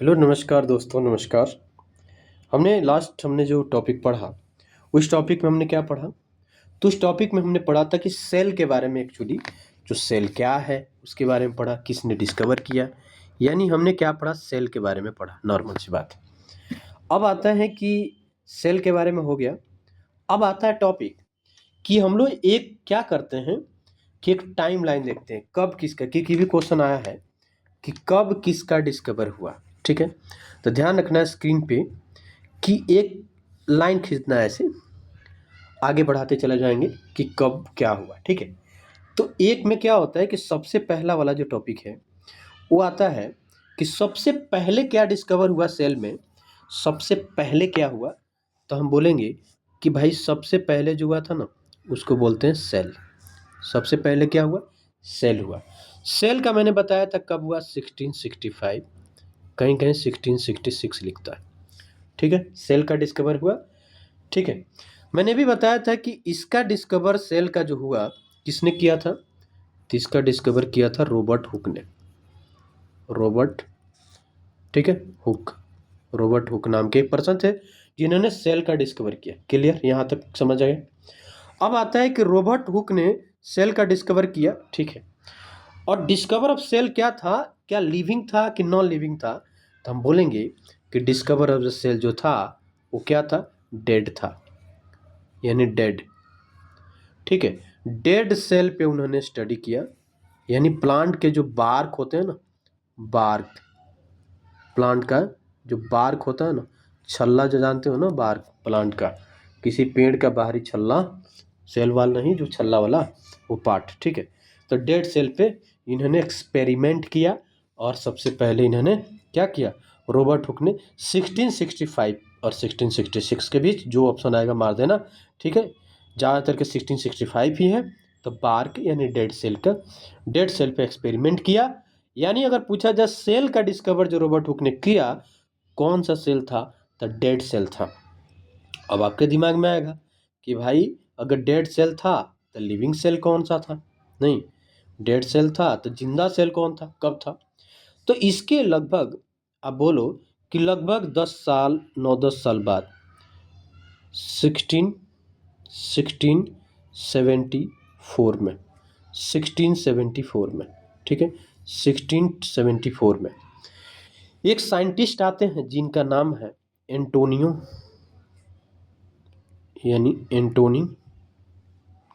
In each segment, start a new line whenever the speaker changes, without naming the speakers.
Hello नमस्कार दोस्तों नमस्कार। हमने जो टॉपिक पढ़ा उस टॉपिक में हमने क्या पढ़ा। तो उस टॉपिक में हमने पढ़ा था कि सेल के बारे में। एक्चुअली जो सेल क्या है उसके बारे में पढ़ा, किसने डिस्कवर किया, यानी हमने क्या पढ़ा, सेल के बारे में पढ़ा। नॉर्मल सी बात है। अब आता है कि सेल के बारे में हो गया। अब आता है टॉपिक कि हम लोग एक क्या करते हैं कि एक टाइम लाइन देखते हैं कब किसका, क्योंकि भी क्वेश्चन आया है कि कब किसका डिस्कवर हुआ। ठीक है, तो ध्यान रखना है स्क्रीन पे कि एक लाइन खींचना है, ऐसे आगे बढ़ाते चले जाएंगे कि कब क्या हुआ। ठीक है, तो एक में क्या होता है कि सबसे पहला वाला जो टॉपिक है वो आता है कि सबसे पहले क्या डिस्कवर हुआ सेल में। सबसे पहले क्या हुआ, तो हम बोलेंगे कि भाई सबसे पहले जो हुआ था ना उसको बोलते हैं सेल। सबसे पहले क्या हुआ, सेल हुआ। सेल का मैंने बताया था कब हुआ, 1665, कहीं कहीं 1666 लिखता है। ठीक है, सेल का डिस्कवर हुआ। ठीक है, मैंने भी बताया था कि इसका डिस्कवर सेल का जो हुआ किसने किया था, तो इसका डिस्कवर किया था रॉबर्ट हुक ने। रॉबर्ट, ठीक है, हुक। रॉबर्ट हुक नाम के एक पर्सन थे जिन्होंने सेल का डिस्कवर किया। क्लियर, यहाँ तक समझ आए। अब आता है कि रॉबर्ट हुक ने सेल का डिस्कवर किया। ठीक है, और डिस्कवर ऑफ सेल क्या था, क्या लिविंग था कि नॉन लिविंग था, तो हम बोलेंगे कि डिस्कवर ऑफ द सेल जो था वो क्या था, डेड था, यानी डेड। ठीक है, डेड सेल पे उन्होंने स्टडी किया, यानी प्लांट के जो बार्क होते हैं ना, बार्क, प्लांट का जो बार्क होता है ना, छल्ला जो जानते हो ना, बार्क प्लांट का, किसी पेड़ का बाहरी छल्ला, सेल वाला नहीं, जो छल्ला वाला वो पार्ट। ठीक है, तो डेड सेल पे इन्होंने एक्सपेरिमेंट किया और सबसे पहले इन्होंने क्या किया, रॉबर्ट हुक ने 1665 और 1666 के बीच जो ऑप्शन आएगा मार देना। ठीक है, ज़्यादातर के 1665 ही है। तो बार्क यानी डेड सेल का, डेड सेल पे एक्सपेरिमेंट किया। यानी अगर पूछा जाए सेल का डिस्कवर जो रॉबर्ट हुक ने किया, कौन सा सेल था, तो डेड सेल था। अब आपके दिमाग में आएगा कि भाई अगर डेड सेल था तो लिविंग सेल कौन सा था, नहीं, डेड सेल था तो जिंदा सेल कौन था, कब था। तो इसके लगभग आप बोलो कि लगभग 10 साल, 9-10 साल बाद 1674 में, 1674 में, ठीक है, 1674 में एक साइंटिस्ट आते हैं जिनका नाम है एंटोनियो, यानी एंटोनी,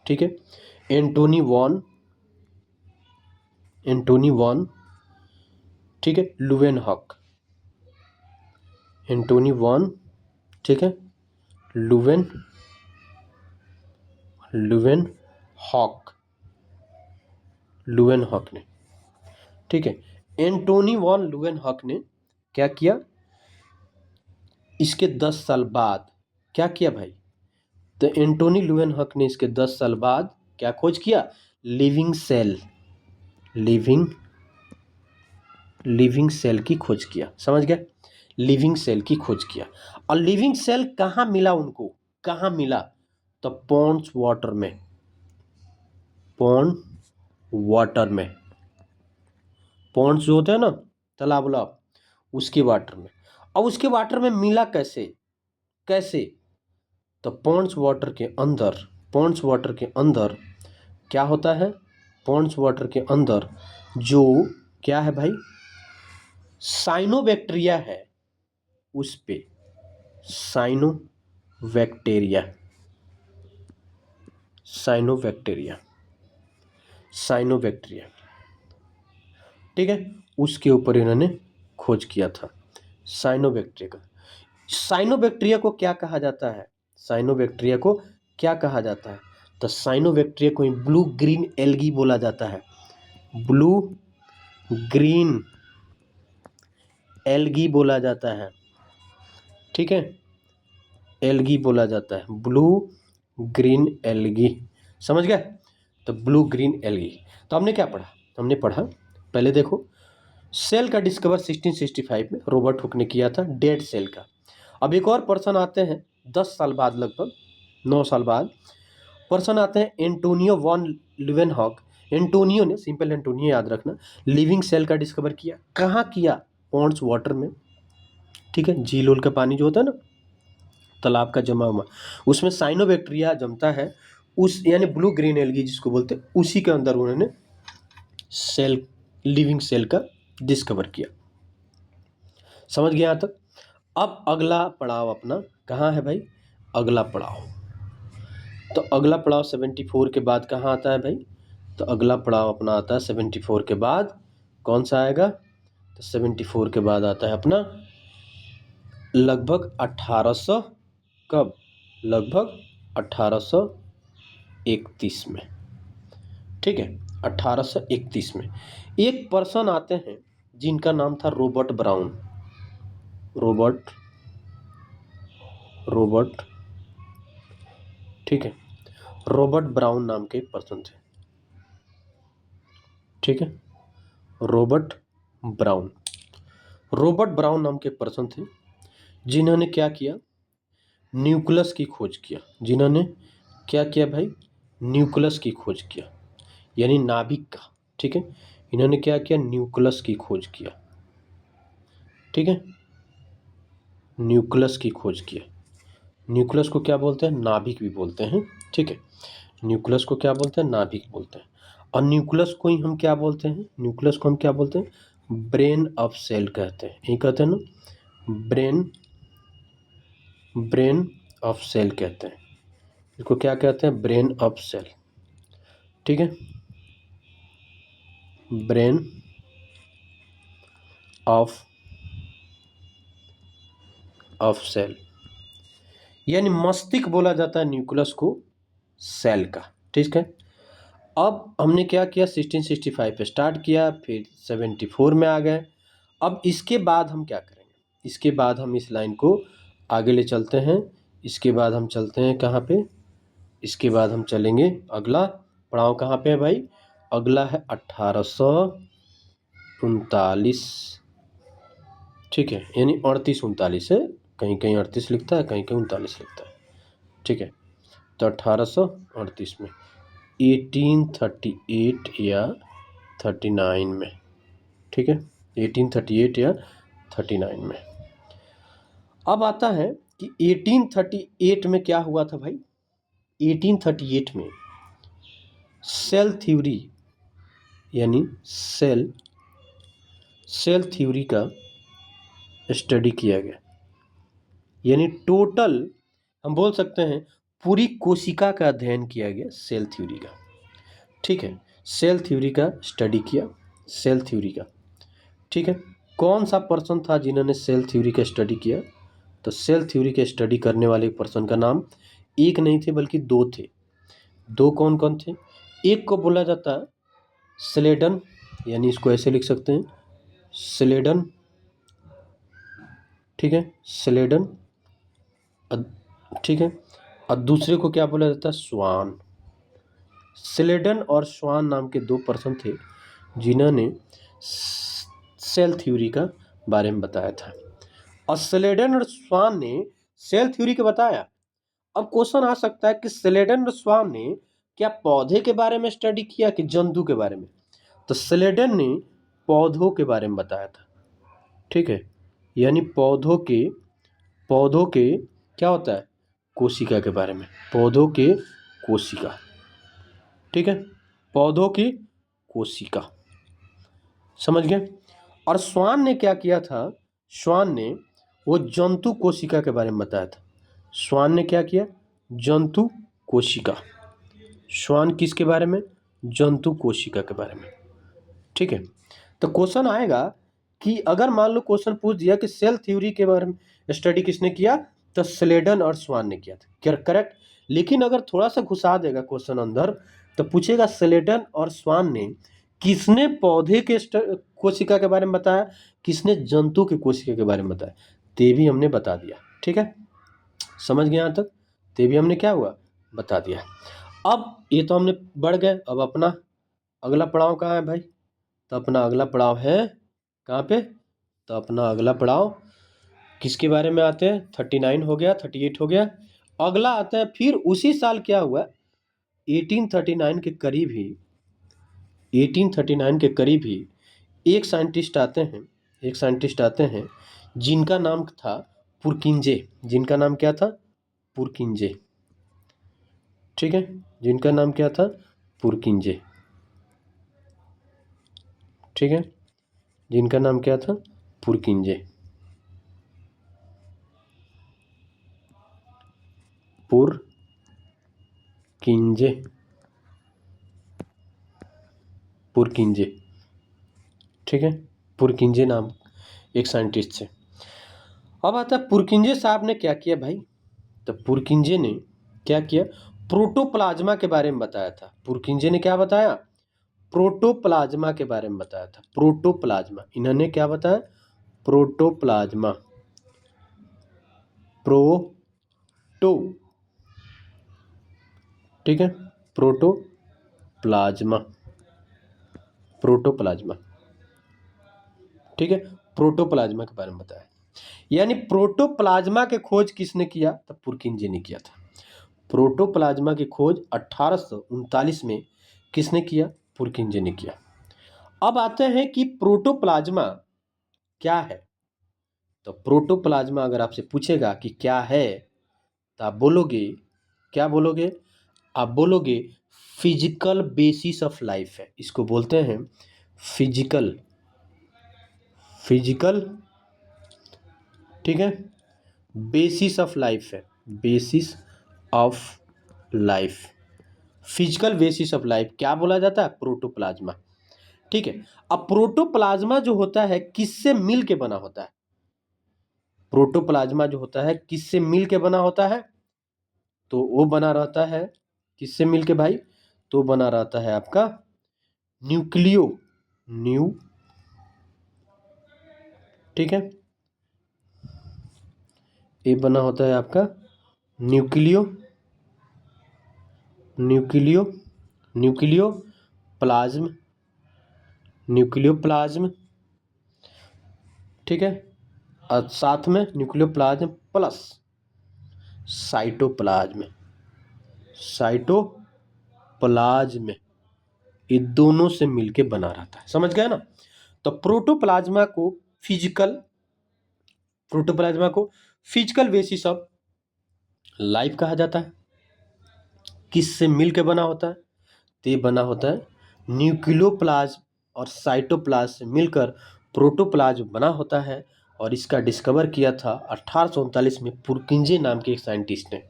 ठीक है, एंटोनी वॉन, एंटोनी वॉन, ठीक है, लुवेनहॉक, एंटोनी वॉन, ठीक है, लुवेन, लुवेनहॉक, लुवेनहॉक ने, ठीक है, एंटोनी वॉन लुवेनहॉक ने क्या किया, इसके 10 साल बाद क्या किया भाई, तो एंटोनी लुवेनहॉक ने इसके 10 साल बाद क्या खोज किया, लिविंग सेल, लिविंग सेल की खोज किया। समझ गया, लिविंग सेल की खोज किया। और लिविंग सेल कहाँ मिला उनको, कहाँ मिला, तो पॉन्ड्स वाटर में, पॉन्ड वाटर में, पॉन्ड्स जो होते हैं ना, तालाब उलाब, उसके वाटर में। और उसके वाटर में मिला कैसे, कैसे, तो पॉन्ड्स वाटर के अंदर, पॉन्ड्स वाटर के अंदर क्या होता है, पॉन्ड्स वाटर के अंदर जो क्या है भाई, साइनोबैक्टीरिया है, उस पे साइनोबैक्टीरिया, साइनोबैक्टीरिया, साइनोबैक्टीरिया, ठीक है, उसके ऊपर इन्होंने खोज किया था, साइनोबैक्टीरिया का। साइनोबैक्टीरिया को क्या कहा जाता है, साइनोबैक्टीरिया को क्या कहा जाता है, तो साइनोबैक्टीरिया को ब्लू ग्रीन एल्गी बोला जाता है, ब्लू ग्रीन एल्गी बोला जाता है। ठीक है, एल्गी बोला जाता है, ब्लू ग्रीन एल्गी। समझ गए, तो ब्लू ग्रीन एल्गी। तो हमने क्या पढ़ा, हमने पढ़ा पहले देखो, सेल का डिस्कवर 1665 में रॉबर्ट हुक ने किया था, डेड सेल का। अब एक और पर्सन आते हैं 10 साल बाद, लगभग 9 साल बाद पर्सन आते हैं एंटोनियो वॉन लुवेनहॉक। एंटोनियो ने, सिंपल एंटोनियो याद रखना, लिविंग सेल का डिस्कवर किया। कहाँ किया, पॉन्ड्स वाटर में, ठीक है, झील उल का पानी जो होता है ना, तालाब का जमा हुआ, उसमें साइनोबैक्टीरिया जमता है, उस यानी ब्लू ग्रीन एल्गी जिसको बोलते हैं, उसी के अंदर उन्होंने सेल, लिविंग सेल का डिस्कवर किया। समझ गया यहाँ तक। अब अगला पड़ाव अपना कहाँ है भाई, अगला पड़ाव, तो अगला पड़ाव 74 के बाद कहाँ आता है भाई, तो अगला पड़ाव अपना आता है 74 के बाद, कौन सा आएगा, तो 74 के बाद आता है अपना लगभग 1800, कब, लगभग 1831 में, ठीक है, 1831 में एक पर्सन आते हैं जिनका नाम था रॉबर्ट ब्राउन, रॉबर्ट, ठीक है, रॉबर्ट ब्राउन नाम के एक पर्सन थे, ठीक है, रॉबर्ट ब्राउन नाम के पर्सन थे, जिन्होंने क्या किया, न्यूक्लियस की खोज किया, जिन्होंने क्या किया भाई, न्यूक्लियस की खोज किया, यानी नाभिक का, ठीक है, इन्होंने क्या किया, न्यूक्लियस की खोज किया, ठीक है, न्यूक्लियस की खोज किया, न्यूक्लियस को क्या बोलते हैं, नाभिक भी बोलते हैं, ठीक है, न्यूक्लियस को क्या बोलते हैं, नाभिक बोलते हैं। और न्यूक्लियस को ही हम क्या बोलते हैं, न्यूक्लियस को हम क्या बोलते हैं, ब्रेन ऑफ सेल कहते हैं, यही कहते हैं ना, ब्रेन ऑफ सेल कहते हैं, इसको क्या कहते हैं, ब्रेन ऑफ सेल, ठीक है, ब्रेन ऑफ सेल, यानी मस्तिष्क बोला जाता है न्यूक्लियस को सेल का, ठीक है। अब हमने क्या किया, 1665 पे स्टार्ट किया, फिर 74 में आ गए। अब इसके बाद हम क्या करेंगे, इसके बाद हम इस लाइन को आगे ले चलते हैं, इसके बाद हम चलते हैं कहाँ पे, इसके बाद हम चलेंगे, अगला पड़ाव कहाँ पे है भाई, अगला है 1839, ठीक है, यानी 38-39 है, कहीं कहीं 38 लिखता है, कहीं कहीं 39 लिखता है, ठीक है, तो 1838 में, 1838 या 39 में, ठीक है, 1838 या 39 में। अब आता है कि 1838 में क्या हुआ था भाई, 1838 में सेल थ्योरी, यानी सेल थ्योरी का स्टडी किया गया, यानी टोटल हम बोल सकते हैं पूरी कोशिका का अध्ययन किया गया सेल थ्योरी का, ठीक है, सेल थ्योरी का स्टडी किया, सेल थ्योरी का, ठीक है। कौन सा पर्सन था जिन्होंने सेल थ्योरी का स्टडी किया, तो सेल थ्योरी के स्टडी करने वाले पर्सन का नाम एक नहीं थे बल्कि दो थे, दो कौन कौन थे, एक को बोला जाता है स्लेडन, यानी इसको ऐसे लिख सकते हैं स्लेडन, ठीक है, स्लेडन, ठीक है, और दूसरे को क्या बोला जाता है, स्वान। स्लेडन और स्वान नाम के दो पर्सन थे जिन्होंने सेल थ्योरी का बारे में बताया था, और स्लेडन और स्वान ने सेल थ्योरी के बताया। अब क्वेश्चन आ सकता है कि स्लेडन और स्वान ने क्या पौधे के बारे में स्टडी किया कि जंतु के बारे में, तो स्लेडन ने पौधों के बारे में बताया था, ठीक है, यानी पौधों के क्या होता है, कोशिका के बारे में, पौधों के कोशिका, ठीक है, पौधों की कोशिका, समझ गए। और स्वान ने क्या किया था, स्वान ने वो जंतु कोशिका के बारे में बताया था, स्वान ने क्या किया, जंतु कोशिका, स्वान किसके बारे में, जंतु कोशिका के बारे में, ठीक है। तो क्वेश्चन आएगा कि अगर मान लो क्वेश्चन पूछ दिया कि सेल थ्योरी के बारे में स्टडी किसने किया, तो स्लेडन और स्वान ने किया था, क्या करेक्ट। लेकिन अगर थोड़ा सा घुसा देगा क्वेश्चन अंदर, तो पूछेगा स्लेडन और स्वान ने किसने पौधे के कोशिका के बारे में बताया, किसने जंतु के कोशिका के बारे में बताया, ते भी हमने बता दिया, ठीक है, समझ गए यहाँ तक, ते भी हमने क्या हुआ, बता दिया। अब ये तो हमने बढ़ गए, अब अपना अगला पड़ाव कहाँ है भाई, तो अपना अगला पड़ाव है कहाँ पे, तो अपना अगला पड़ाव किसके बारे में आते हैं, 39 हो गया, 38 हो गया, अगला आता है फिर उसी साल क्या हुआ, 1839 के करीब ही, 1839 के करीब ही एक साइंटिस्ट आते हैं जिनका नाम था पुरकिंजे। जिनका नाम क्या था? पुरकिंजे। ठीक है, जिनका नाम क्या था? पुरकिंजे। ठीक है, जिनका नाम क्या था? पुरकिंजे। पुरकिंजे। पुरकिंजे। ठीक है, पुरकिंजे नाम एक साइंटिस्ट से। अब आता है पुरकिंजे साहब ने क्या किया भाई? तो पुरकिंजे ने क्या किया? प्रोटोप्लाज्मा के बारे में बताया था। पुरकिंजे ने क्या बताया? प्रोटोप्लाज्मा के बारे में बताया था। प्रोटोप्लाज्मा, इन्होंने क्या बताया? प्रोटोप्लाज्मा। प्रोटो, ठीक है, प्रोटोप्लाज्मा। प्रोटोप्लाज्मा, ठीक है, प्रोटोप्लाज्मा के बारे में बताया। यानी प्रोटोप्लाज्मा के खोज किसने किया? तो पुरकिंजे ने किया था। प्रोटोप्लाज्मा की खोज 1839 में किसने किया? पुरकिंजे ने किया। अब आते हैं कि प्रोटोप्लाज्मा क्या है। तो प्रोटोप्लाज्मा अगर आपसे पूछेगा कि क्या है, तो आप बोलोगे, क्या बोलोगे? आप बोलोगे फिजिकल बेसिस ऑफ लाइफ है। इसको बोलते हैं फिजिकल, फिजिकल, ठीक है, बेसिस ऑफ लाइफ है। Basis of life, physical basis of life क्या बोला जाता है? प्रोटोप्लाज्मा। ठीक है, अब प्रोटोप्लाज्मा जो होता है किससे मिल के बना होता है? प्रोटोप्लाज्मा जो होता है किससे मिल के बना होता है? तो वो बना रहता है किससे मिल के भाई? तो बना रहता है आपका न्यूक्लियो, न्यू, ठीक है, ये बना होता है आपका nucleo, nucleo, nucleo plasm, nucleo plasm, ठीक है, और साथ में nucleo plasm plus cytoplasm, cytoplasm, ये दोनों से मिलके बना रहता है। समझ गए ना? तो प्रोटोप्लाज्मा को फिजिकल, प्रोटोप्लाज्मा को फिजिकल बेसिस ऑफ लाइफ कहा जाता है। किससे मिलके बना होता है? तो ये बना होता है न्यूक्लियोप्लाज्म और साइटोप्लाज्म से मिलकर प्रोटोप्लाज्म बना होता है। और इसका डिस्कवर किया था 1839 में पुरकिंजे नाम के एक साइंटिस्ट ने।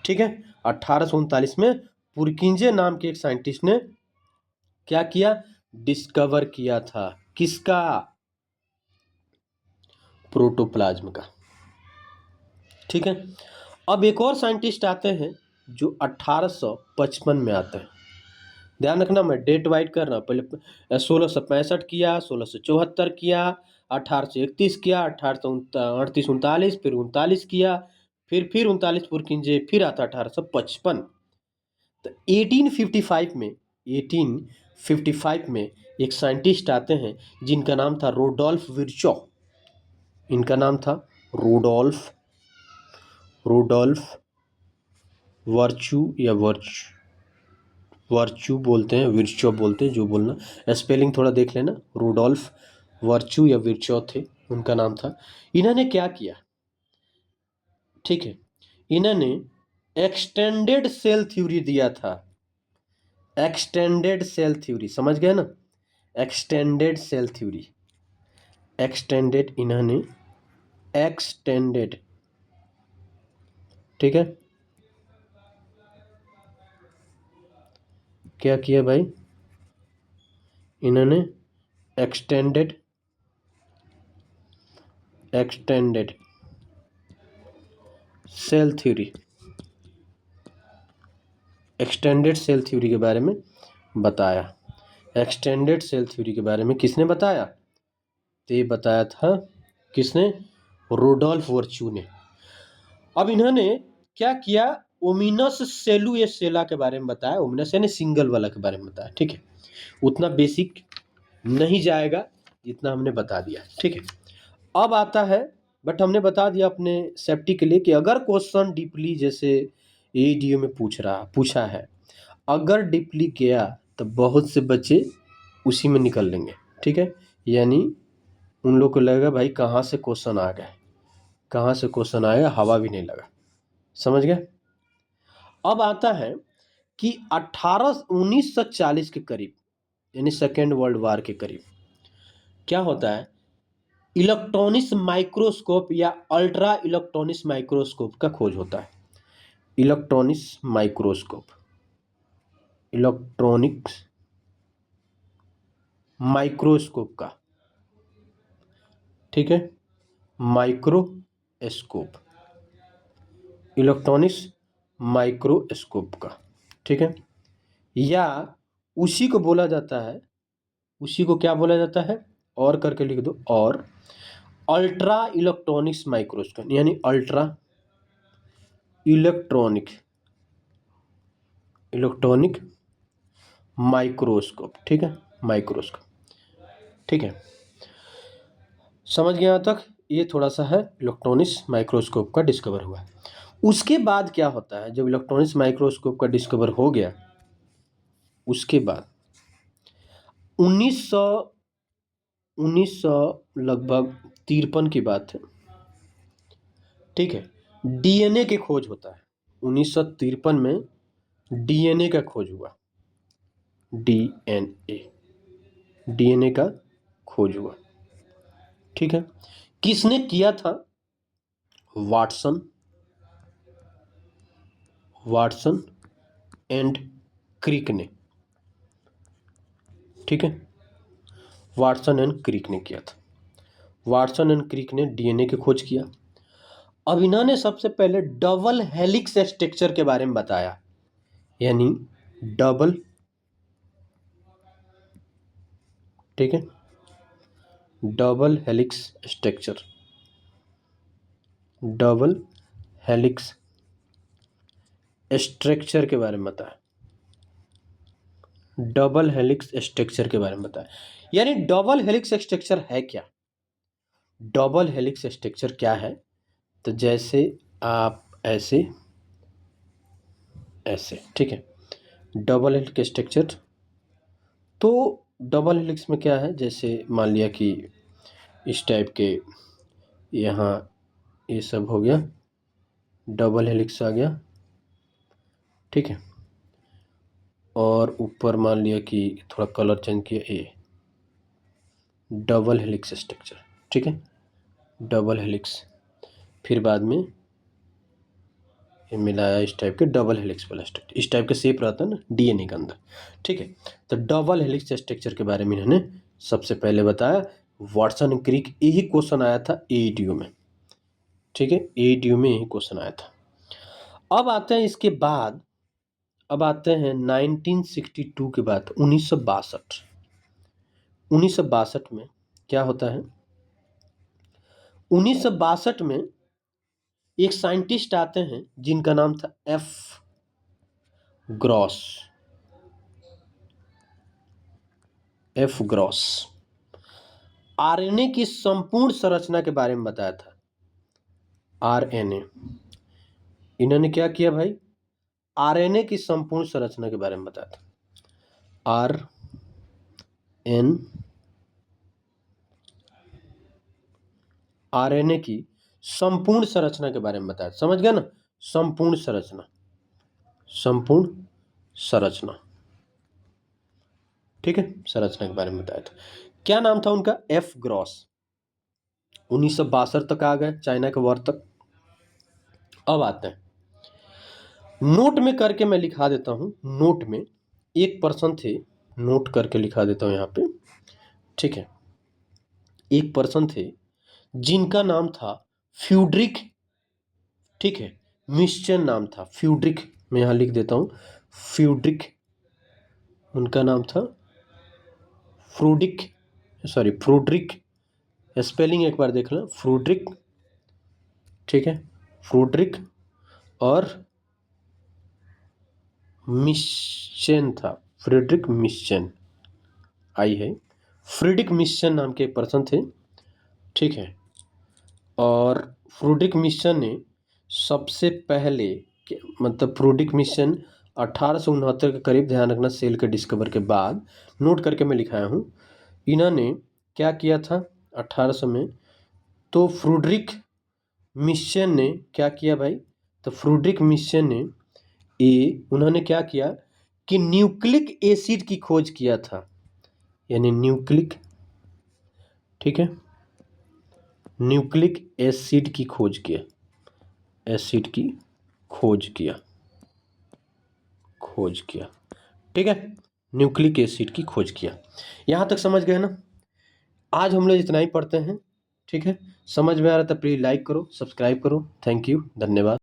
ठीक है, 1839 में पुरकिंजे नाम के एक साइंटिस्ट ने क्या किया? डिस्कवर किया था। किसका? प्रोटोप्लाज्म का। ठीक है, अब एक और साइंटिस्ट आते हैं जो 1855 में आते हैं। ध्यान रखना, मैं डेट वाइट कर रहा हूँ। पहले 1665 किया, 1674 किया, 1831 किया, 1838 39, फिर 39 किया, फिर 39 पुरकिंजे, फिर आता 1855। तो 1855 में एक साइंटिस्ट आते हैं जिनका नाम था रोडोल्फ विर्चो। इनका नाम था रोडोल्फ, रोडोल्फ वर्चू या वर्चू बोलते हैं, विर्चो बोलते हैं, जो बोलना। स्पेलिंग थोड़ा देख लेना। रोडोल्फ वर्चू या विर्चो थे, उनका नाम था। इन्होंने क्या किया? ठीक है, इन्होंने एक्सटेंडेड सेल थ्योरी दिया था। एक्सटेंडेड सेल थ्योरी, समझ गए ना? एक्सटेंडेड सेल थ्योरी, एक्सटेंडेड, इन्होंने एक्सटेंडेड, ठीक है, क्या किया भाई? इन्होंने extended, extended cell theory, extended cell theory के बारे में बताया। एक्सटेंडेड सेल थ्योरी के बारे में किसने बताया? तो ये बताया था किसने? रोडोल्फ वर्चू ने। अब इन्होंने क्या किया? ओमिनस सेलुएसेला के बारे में बताया। ओमिनस यानी सिंगल वाला के बारे में बताया। ठीक है, उतना बेसिक नहीं जाएगा जितना हमने बता दिया। ठीक है, अब आता है, बट हमने बता दिया अपने सेफ्टी के लिए कि अगर क्वेश्चन डीपली जैसे एडीओ में पूछा है, अगर डीपली गया तो बहुत से बच्चे उसी में निकल लेंगे। ठीक है, यानी उन लोग को लगेगा भाई कहाँ से क्वेश्चन आ गए, कहाँ से क्वेश्चन आएगा, हवा भी नहीं लगा। समझ गए। अब आता है कि 1940 के करीब, यानी सेकेंड वर्ल्ड वार के करीब क्या होता है, इलेक्ट्रॉनिक्स माइक्रोस्कोप या अल्ट्रा इलेक्ट्रॉनिक्स माइक्रोस्कोप का खोज होता है। इलेक्ट्रॉनिक्स माइक्रोस्कोप, इलेक्ट्रॉनिक्स माइक्रोस्कोप का, ठीक है, माइक्रोस्कोप, इलेक्ट्रॉनिक्स माइक्रोस्कोप का, ठीक है। या उसी को बोला जाता है, उसी को क्या बोला जाता है, और करके लिख दो, और अल्ट्रा इलेक्ट्रॉनिक्स माइक्रोस्कोप, यानी अल्ट्रा इलेक्ट्रॉनिक इलेक्ट्रॉनिक माइक्रोस्कोप, ठीक है, माइक्रोस्कोप, ठीक है। समझ गया यहाँ तक। ये थोड़ा सा है इलेक्ट्रॉनिक्स माइक्रोस्कोप का डिस्कवर हुआ है। उसके बाद क्या होता है, जब इलेक्ट्रॉनिक्स माइक्रोस्कोप का डिस्कवर हो गया, उसके बाद 1900 लगभग 53 की बात है, ठीक है। डीएनए की खोज होता है 1953 में, डीएनए का खोज हुआ, डीएनए का खोज हुआ, ठीक है। किसने किया था, वाटसन एंड क्रिक ने, ठीक है, वाटसन एंड क्रिक ने किया था। वाटसन एंड क्रिक ने डीएनए की खोज किया। अब इन्होंने सबसे पहले डबल हेलिक्स स्ट्रक्चर के बारे में बताया, यानी डबल, ठीक है, double helix structure, double helix structure के बारे में बताया, डबल हेलिक्स स्ट्रक्चर के बारे में बताया। यानी डबल हेलिक्स स्ट्रक्चर है क्या, डबल हेलिक्स स्ट्रक्चर क्या है, तो जैसे आप ऐसे ऐसे, ठीक है, डबल हेलिक्स स्ट्रक्चर। तो डबल हेलिक्स में क्या है, जैसे मान लिया कि इस टाइप के यहाँ ये सब हो गया, डबल हेलिक्स आ गया, ठीक है, और ऊपर मान लिया कि थोड़ा कलर चेंज किया, ये डबल हेलिक्स स्ट्रक्चर, ठीक है, डबल हेलिक्स। फिर बाद में ये मिलाया इस टाइप के डबल हेलिक्स वाला स्ट्रक्चर, इस टाइप का शेप रहता है ना डीएनए के अंदर, ठीक है। तो डबल हेलिक्स स्ट्रक्चर के बारे में इन्होंने सबसे पहले बताया। वाटसन क्रिक, यही क्वेश्चन आया था एईटीयू में, ठीक है, एईटीयू में यही क्वेश्चन आया था। अब आते हैं इसके बाद, अब आते हैं 1962 के बाद 1962 में क्या होता है, 1962 में एक साइंटिस्ट आते हैं जिनका नाम था F gross, F gross. RNA की संपूर्ण संरचना के बारे में बताया था, आरएनए। इन्होंने क्या किया भाई, आरएनए की संपूर्ण संरचना के बारे में बताया था, आरएनए की संपूर्ण संरचना के बारे में बताया, समझ गया ना, संपूर्ण संरचना, संपूर्ण संरचना, ठीक है, संरचना के बारे में बताया था। क्या नाम था उनका, एफ ग्रॉस। 1962 तक आ गए, चाइना के वॉर तक। अब आते हैं, नोट में करके मैं लिखा देता हूं, नोट में एक पर्सन थे, नोट करके लिखा देता हूं यहाँ पे, ठीक है। एक पर्सन थे जिनका नाम था फ्यूड्रिक, ठीक है, मिश्चन नाम था, फ्यूड्रिक, मैं यहाँ लिख देता हूँ, फ्यूड्रिक, उनका नाम था फ्रूडिक, सॉरी फ्रूड्रिक, स्पेलिंग एक बार देख लें, फ्रूड्रिक, ठीक है, फ्रूड्रिक, और मिश्चन था, फ्रेडरिक मिश्चन, आई है, फ्रेडरिक मिश्चन नाम के एक पर्सन थे, ठीक है। और फ्रूडिक मिशन ने सबसे पहले मतलब फ्रूडिक मिशन 1869 के करीब, ध्यान रखना, सेल के डिस्कवर के बाद, नोट करके मैं लिखाया हूँ। इन्होंने क्या किया था, 1800 में। तो फ्रूडरिक मिशन ने क्या किया भाई? तो फ्रूडरिक मिशन ने उन्होंने क्या किया कि न्यूक्लिक एसिड की खोज किया था, यानी न्यूक्लिक, ठीक है, न्यूक्लिक एसिड की खोज किया, एसिड की खोज किया, ठीक है, न्यूक्लिक एसिड की खोज किया। यहाँ तक समझ गए ना? आज हम लोग इतना ही पढ़ते हैं, ठीक है। समझ में आ रहा था प्लीज लाइक करो, सब्सक्राइब करो। थैंक यू, धन्यवाद।